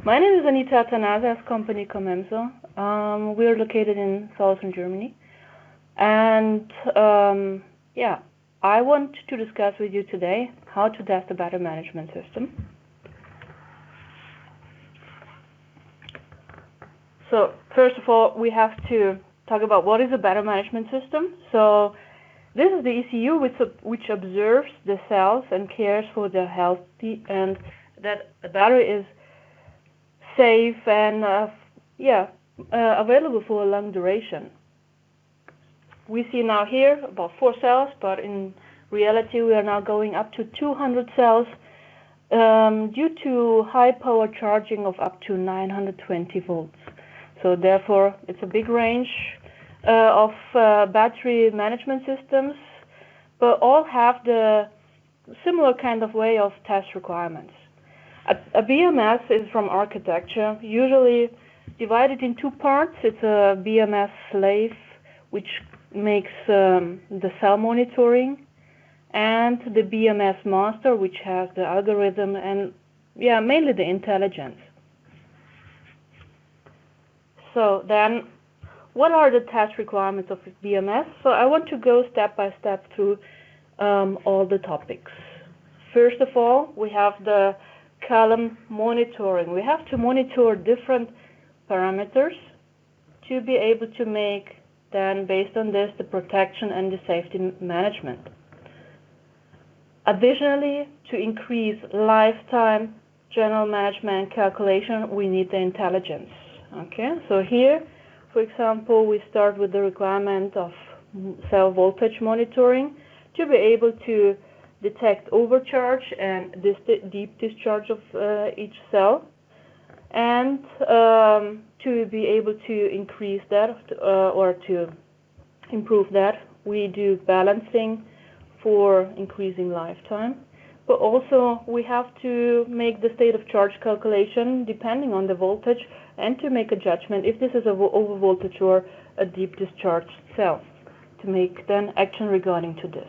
My name is Anita Atanazias, company Comemso. We're located in southern Germany. And yeah, I want to discuss with you today how to test a battery management system. So first of all, we have to talk about what is a battery management system. So this is the ECU which observes the cells and cares for their health, and that the battery is safe and available for a long duration. We see now here about 4 cells, but in reality we are now going up to 200 cells due to high power charging of up to 920 volts. So therefore it's a big range of battery management systems, but all have the similar kind of way of test requirements. A BMS is from architecture, usually divided in 2 parts. It's a BMS slave, which makes the cell monitoring, and the BMS Master, which has the algorithm and mainly the intelligence. So then, what are the test requirements of BMS? So I want to go step by step through all the topics. First of all, we have the column monitoring. We have to monitor different parameters to be able to make then, based on this, the protection and the safety management. Additionally, to increase lifetime general management calculation, we need the intelligence. Okay, so here, for example, we start with the requirement of cell voltage monitoring to be able to detect overcharge and deep discharge of each cell, and to be able to increase that or to improve that, we do balancing for increasing lifetime. But also we have to make the state of charge calculation depending on the voltage and to make a judgment if this is a over voltage or a deep discharge cell, to make then action regarding to this.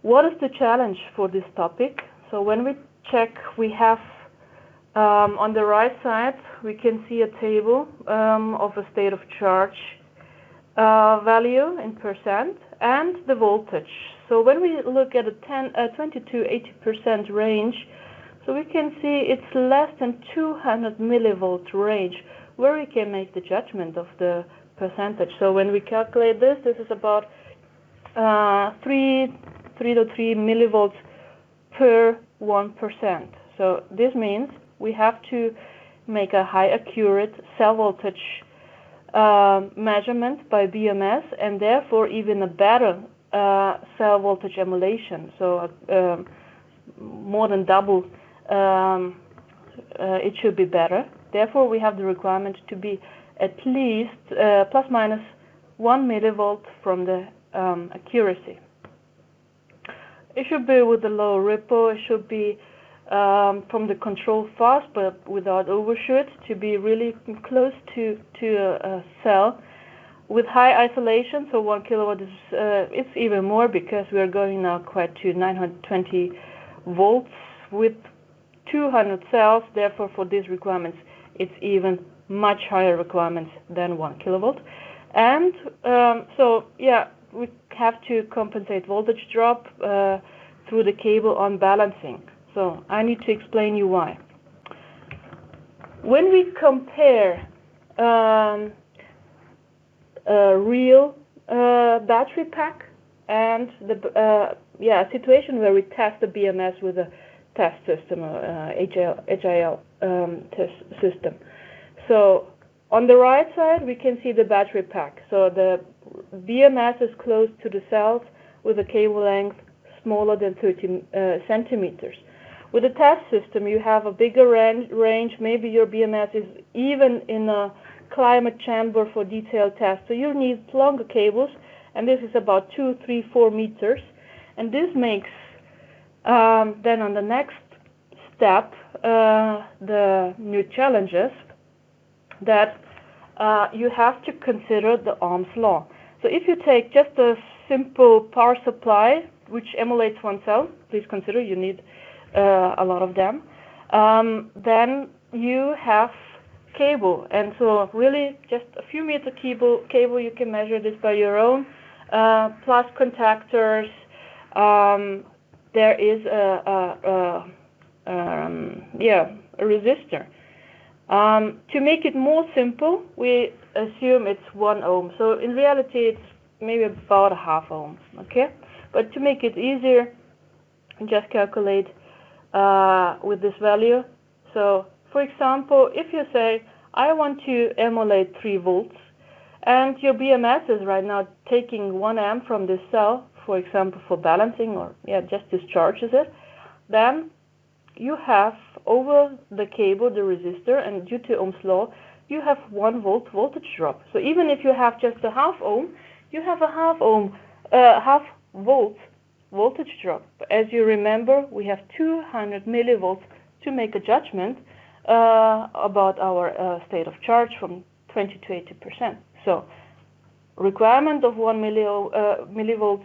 What is the challenge for this topic? So when we check, we have on the right side we can see a table of a state of charge value in percent and the voltage. So when we look at a 20 to 80% range, so we can see it's less than 200 millivolt range where we can make the judgment of the percentage. So when we calculate this is about 3 to 3 millivolts per 1%. So this means we have to make a high accurate cell voltage measurement by BMS, and therefore even a better cell voltage emulation. So more than double, it should be better. Therefore we have the requirement to be at least plus minus 1 millivolt from the accuracy. It should be with a low ripple. It should be from the control fast but without overshoot, to be really close to a cell with high isolation. So 1 kilowatt is it's even more, because we are going now quite to 920 volts with 200 cells. Therefore for these requirements it's even much higher requirements than 1 kilovolt. And so yeah, we have to compensate voltage drop through the cable on balancing. So I need to explain you why. When we compare a real battery pack and the situation where we test the BMS with a test system, HIL test system. So on the right side we can see the battery pack. So the BMS is close to the cells with a cable length smaller than 30 centimeters. With a test system, you have a bigger range. Maybe your BMS is even in a climate chamber for detailed tests. So you need longer cables, and this is about 2, 3, 4 meters. And this makes then on the next step the new challenges that you have to consider the Ohms Law. So if you take just a simple power supply which emulates one cell, please consider you need a lot of them, then you have cable, and so really just a few meter cable, you can measure this by your own, plus contactors. There is a resistor. To make it more simple, we assume it's 1 ohm. So in reality, it's maybe about a half ohm. Okay, but to make it easier, just calculate with this value. So, for example, if you say I want to emulate 3 volts, and your BMS is right now taking 1 amp from this cell, for example, for balancing, or just discharges it, then you have over the cable the resistor, and due to Ohm's law, you have 1 volt voltage drop. So even if you have just a half ohm, you have a half volt voltage drop. As you remember, we have 200 millivolts to make a judgment about our state of charge from 20 to 80%. So requirement of 1 millivolts,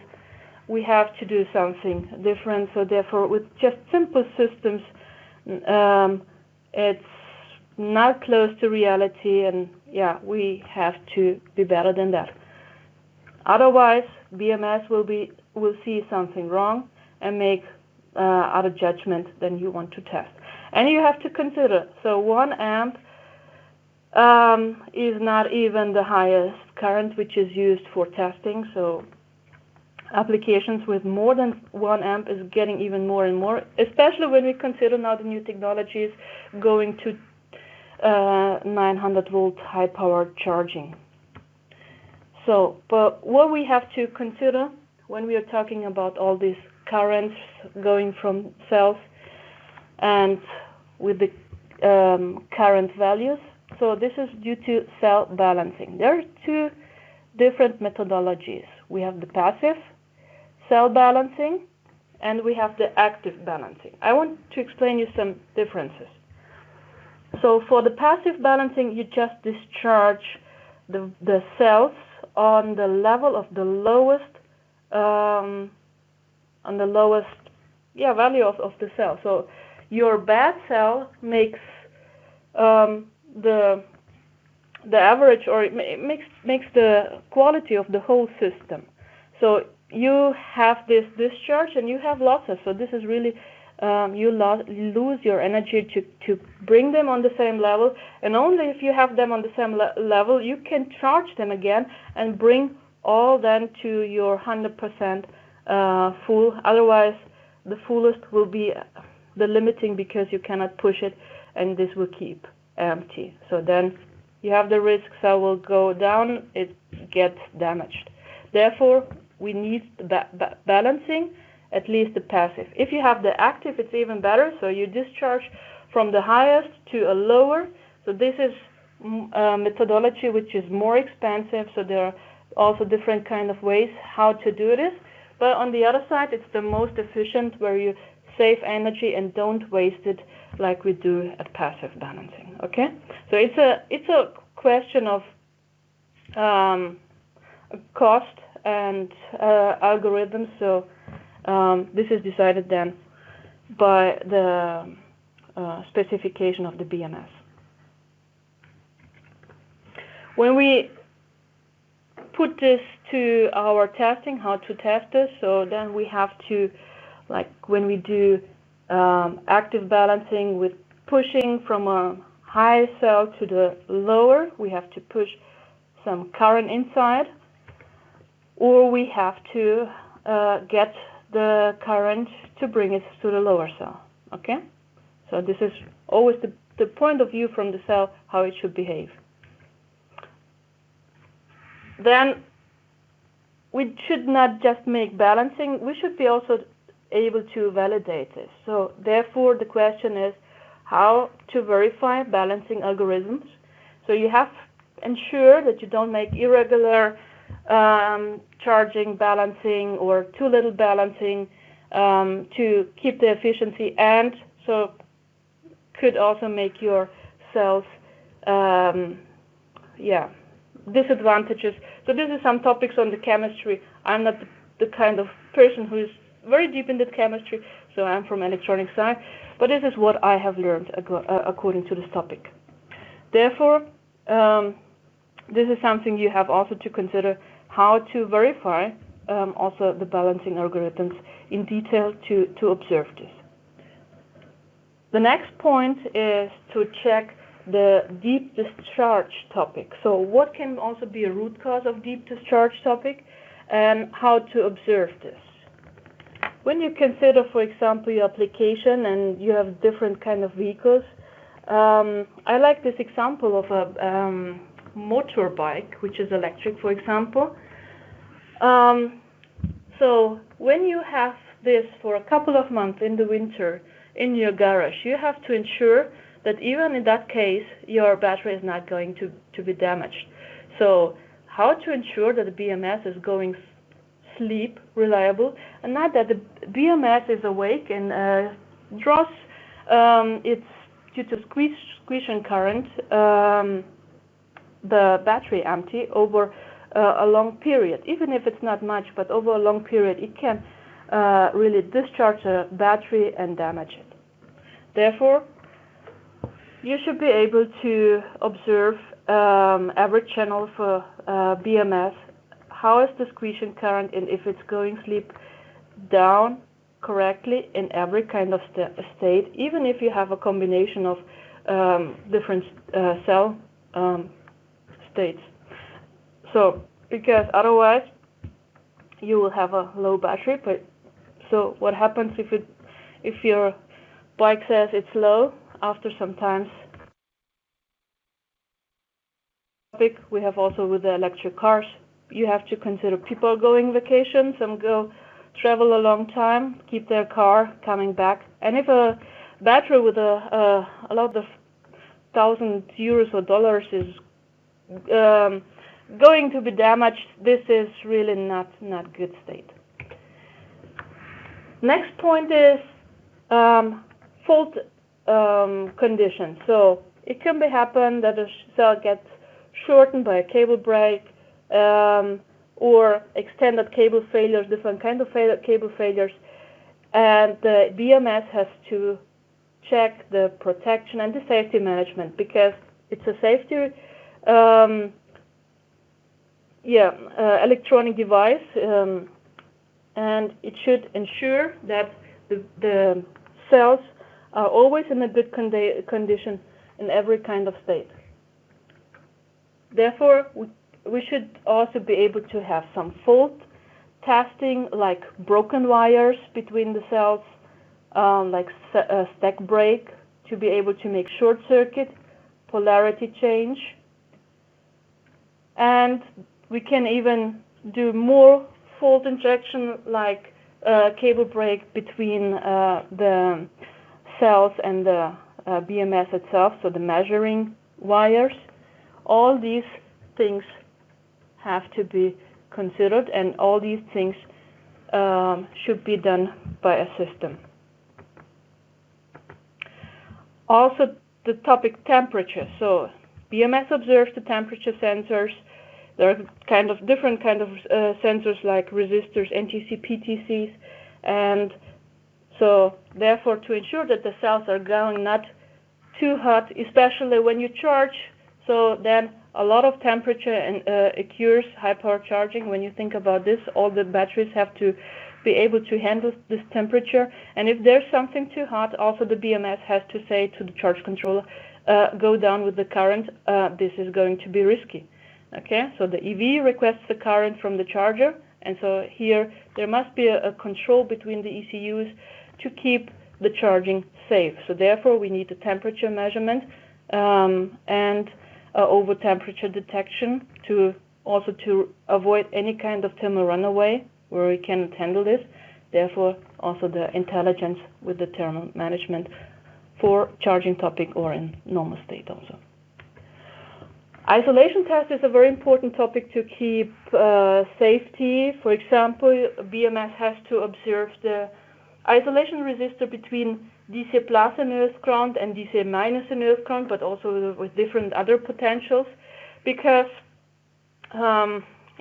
we have to do something different. So therefore, with just simple systems, it's not close to reality, and we have to be better than that. Otherwise, BMS will see something wrong and make other judgment than you want to test. And you have to consider, so 1 amp is not even the highest current which is used for testing. So applications with more than 1 amp is getting even more and more, especially when we consider now the new technologies going to 900 volt high power charging. So, but what we have to consider when we are talking about all these currents going from cells and with the current values, so this is due to cell balancing. There are 2 different methodologies. We have the passive cell balancing, and we have the active balancing. I want to explain you some differences. So for the passive balancing, you just discharge the cells on the level of the lowest value of the cell. So your bad cell makes the average, or it makes the quality of the whole system. So you have this discharge and you have losses. So this is really you lose your energy to bring them on the same level, and only if you have them on the same level you can charge them again and bring all then to your 100% full. Otherwise, the fullest will be the limiting, because you cannot push it, and this will keep empty. So then you have the risk cell will go down, it gets damaged. Therefore, we need the balancing, at least the passive. If you have the active, it's even better. So you discharge from the highest to a lower. So this is a methodology which is more expensive. So there are also different kind of ways how to do this. But on the other side, it's the most efficient, where you save energy and don't waste it like we do at passive balancing. Okay? So it's a question of cost and algorithms. So this is decided then by the specification of the BMS. When we put this to our testing, how to test this, so then we have to, like when we do active balancing with pushing from a high cell to the lower, we have to push some current inside, or we have to get the current to bring it to the lower cell. Okay? So this is always the point of view from the cell, how it should behave. Then we should not just make balancing, we should be also able to validate this. So therefore the question is how to verify balancing algorithms. So you have to ensure that you don't make irregular charging balancing or too little balancing to keep the efficiency, and so could also make your cells disadvantages. So this is some topics on the chemistry. I'm not the kind of person who is very deep in the chemistry, so I'm from electronic side. But this is what I have learned according to this topic. Therefore, this is something you have also to consider, how to verify also the balancing algorithms in detail to observe this. The next point is to check the deep discharge topic. So what can also be a root cause of deep discharge topic, and how to observe this. When you consider, for example, your application and you have different kind of vehicles, I like this example of a motorbike, which is electric, for example. So when you have this for a couple of months in the winter in your garage, you have to ensure that even in that case, your battery is not going to be damaged. So how to ensure that the BMS is going sleep reliable, and not that the BMS is awake and draws it's due to squeezing current the battery empty over a long period. Even if it's not much, but over a long period, it can really discharge the battery and damage it. Therefore, you should be able to observe every channel for BMS. How is the squeezing current, and if it's going sleep down correctly in every kind of state, even if you have a combination of different cell states. So, because otherwise you will have a low battery. But so what happens if your bike says it's low? After some time, we have also with the electric cars, you have to consider people going vacation, some go travel a long time, keep their car coming back, and if a battery with a lot of €1,000 or dollars is going to be damaged, this is really not good state. Next point is fault condition. So it can happen that a cell gets shortened by a cable break, or extended cable failures, different kind of cable failures, and the BMS has to check the protection and the safety management, because it's a safety electronic device, and it should ensure that the cells are always in a good condition in every kind of state. Therefore, we should also be able to have some fault testing, like broken wires between the cells, like a stack break, to be able to make short circuit, polarity change. And we can even do more fault injection, like cable break between the cells and the BMS itself, so the measuring wires. All these things have to be considered, and all these things should be done by a system. Also, the topic temperature. So BMS observes the temperature sensors. There are different kind of sensors like resistors, NTC, PTCs, and so therefore, to ensure that the cells are going not too hot, especially when you charge, so then a lot of temperature and occurs, high power charging. When you think about this, all the batteries have to be able to handle this temperature, and if there's something too hot, also the BMS has to say to the charge controller, go down with the current, this is going to be risky. Okay, so the EV requests the current from the charger, and so here there must be a control between the ECUs to keep the charging safe. So therefore we need a temperature measurement and over temperature detection to avoid any kind of thermal runaway where we cannot handle this. Therefore also the intelligence with the thermal management for charging topic or in normal state also. Isolation test is a very important topic to keep safety. For example, BMS has to observe the isolation resistor between DC plus in earth ground and DC minus in earth ground, but also with different other potentials, because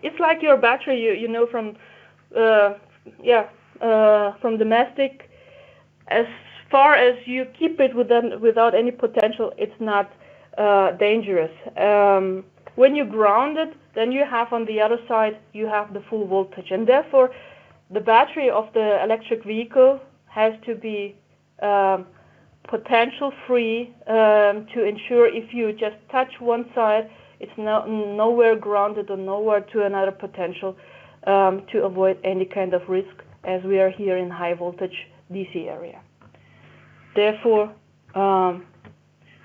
it's like your battery, you know from domestic. As far as you keep it without any potential, it's not dangerous. When you ground it, then you have on the other side, you have the full voltage. And therefore, the battery of the electric vehicle has to be potential free to ensure if you just touch one side, it's nowhere grounded or nowhere to another potential to avoid any kind of risk, as we are here in high voltage DC area. Therefore,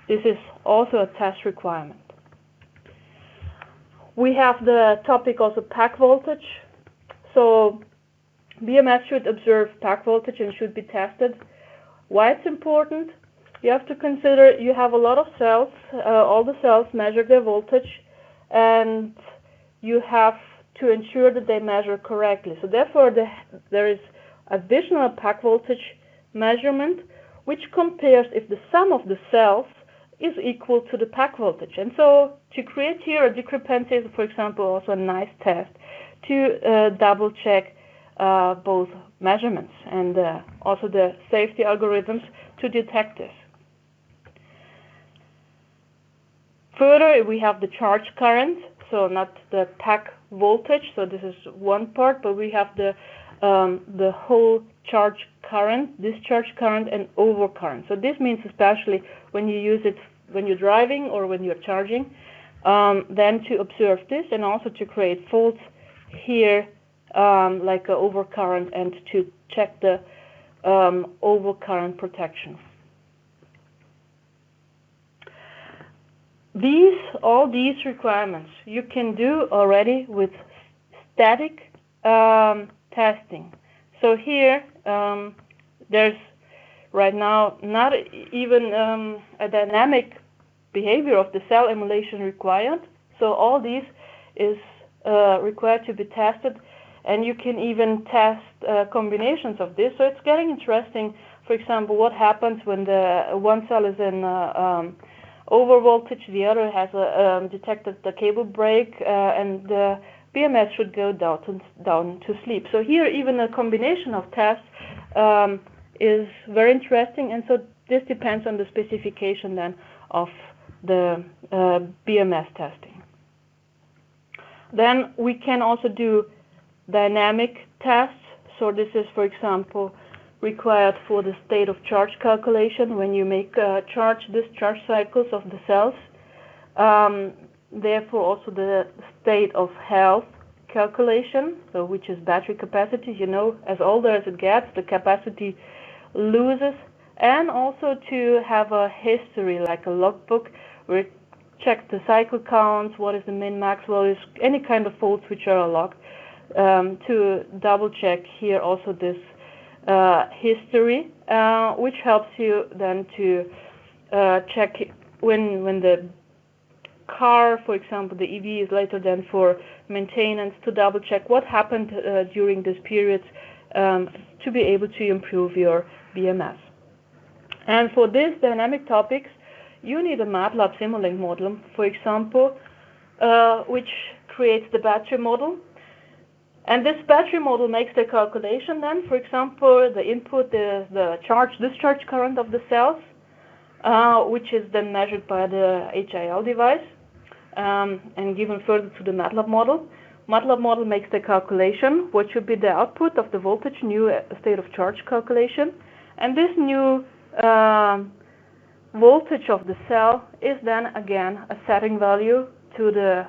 this is also a test requirement. We have the topic also pack voltage. So BMS should observe pack voltage and should be tested. Why it's important? You have to consider you have a lot of cells. All the cells measure their voltage, and you have to ensure that they measure correctly. So therefore, there is additional pack voltage measurement, which compares if the sum of the cells is equal to the pack voltage. And so to create here a discrepancy is, for example, also a nice test to double check both measurements and also the safety algorithms to detect this. Further, we have the charge current, so not the pack voltage, so this is one part, but we have the whole charge current, discharge current, and overcurrent. So this means especially when you use it when you're driving or when you're charging, then to observe this and also to create faults here, like overcurrent, and to check the overcurrent protection. All these requirements you can do already with static testing. So here there's right now not even a dynamic behavior of the cell emulation required. So all these is required to be tested, and you can even test combinations of this. So it's getting interesting. For example, what happens when the one cell is in over voltage, the other has detected the cable break, and the BMS should go down to sleep. So here even a combination of tests is very interesting, and so this depends on the specification then of the BMS testing. Then we can also do dynamic tests. So this is, for example, required for the state of charge calculation when you make charge-discharge cycles of the cells. Therefore, also the state of health calculation, so which is battery capacity. You know, as older as it gets, the capacity loses, and also to have a history, like a logbook, where it checks the cycle counts, what is the min-max values, any kind of faults which are logged, to double check here also this history, which helps you then to check when the car, for example, the EV is later then for maintenance, to double check what happened during this period to be able to improve your BMS. And for these dynamic topics, you need a MATLAB Simulink model, for example, which creates the battery model. And this battery model makes the calculation then, for example, the input is the charge-discharge current of the cells, which is then measured by the HIL device and given further to the MATLAB model. MATLAB model makes the calculation, what should be the output of the voltage, new state of charge calculation. And this new voltage of the cell is then again a setting value to the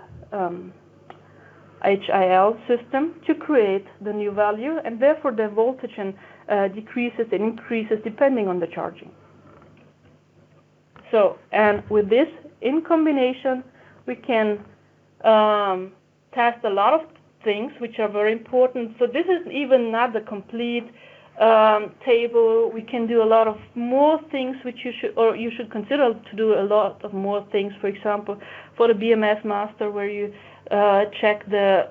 HIL system to create the new value, and therefore the voltage decreases and increases depending on the charging. So, and with this in combination, we can test a lot of things which are very important. So this is even not the complete table. We can do a lot of more things which you should consider to do a lot of more things. For example, for the BMS Master, where you check the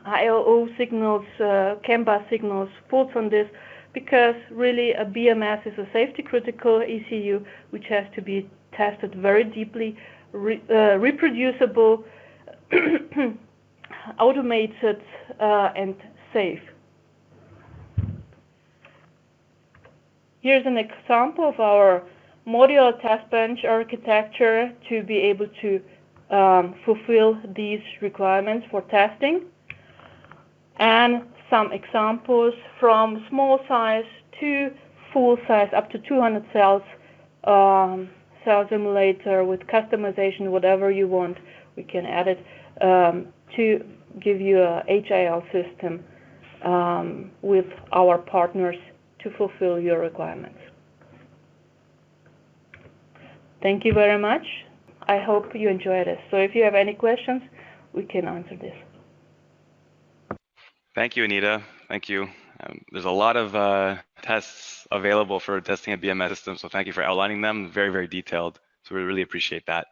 IOO signals, CAN bus signals, faults on this, because really a BMS is a safety critical ECU which has to be tested very deeply, reproducible, automated, and safe. Here's an example of our modular test bench architecture to be able to fulfill these requirements for testing, and some examples from small size to full size, up to 200 cells, cell simulator with customization, whatever you want. We can add it to give you a HIL system with our partners to fulfill your requirements. Thank you very much. I hope you enjoyed this. So if you have any questions, we can answer this. Thank you, Anita. Thank you. There's a lot of tests available for testing a BMS system, so thank you for outlining them. Very, very detailed. So we really appreciate that.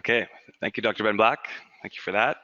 Okay, thank you, Dr. Ben Black. Thank you for that.